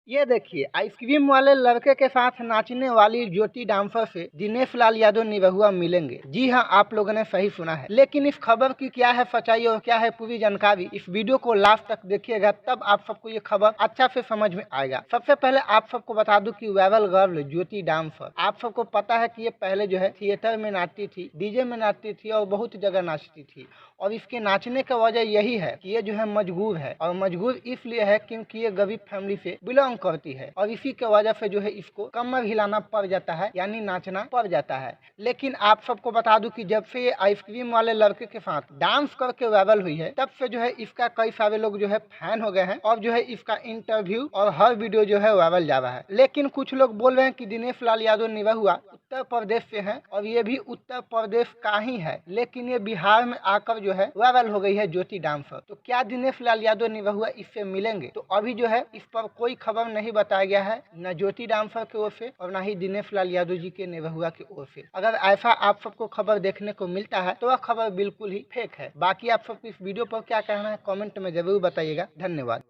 ये देखिए, आइसक्रीम वाले लड़के के साथ नाचने वाली ज्योति डांसर से दिनेश लाल यादव निरहुआ मिलेंगे। जी हाँ, आप लोगों ने सही सुना है। लेकिन इस खबर की क्या है सच्चाई और क्या है पूरी जानकारी, इस वीडियो को लास्ट तक देखिएगा, तब आप सबको ये खबर अच्छा से समझ में आएगा। सबसे पहले आप सबको बता दूं कि वायरल गर्ल ज्योति डांसर, आप सबको पता है कि ये पहले जो है थिएटर में नाचती थी, डीजे में नाचती थी और बहुत जगह नाचती थी। और इसके नाचने का वजह यही है कि ये जो है मजबूर है, और मजबूर इसलिए है क्योंकि ये गरीब फैमिली से बिलोंग करती है, और इसी के वजह से जो है इसको कमर हिलाना पड़ जाता है, यानी नाचना पड़ जाता है। लेकिन आप सबको बता दूं कि जब से ये आइसक्रीम वाले लड़के के साथ डांस करके वायरल हुई है, तब से जो है इसका कई सारे लोग जो है फैन हो गए हैं, और जो है इसका इंटरव्यू और हर वीडियो जो है वायरल जा रहा है। लेकिन कुछ लोग बोल रहे हैं कि दिनेश लाल यादव निरहुआ उत्तर प्रदेश से हैं, और ये भी उत्तर प्रदेश का ही है, लेकिन ये बिहार में आकर जो है वायरल हो गई है ज्योति डांसर। तो क्या दिनेश लाल यादव निरहुआ इससे मिलेंगे? तो अभी जो है इस पर कोई खबर नहीं बताया गया है, न ज्योति डांसर की ओर से और न ही दिनेश लाल यादव जी के निरहुआ की ओर से। अगर ऐसा आप सबको खबर देखने को मिलता है तो वह खबर बिल्कुल ही फेक है। बाकी आप सबको इस वीडियो पर क्या कहना है कमेंट में जरूर बताइएगा। धन्यवाद।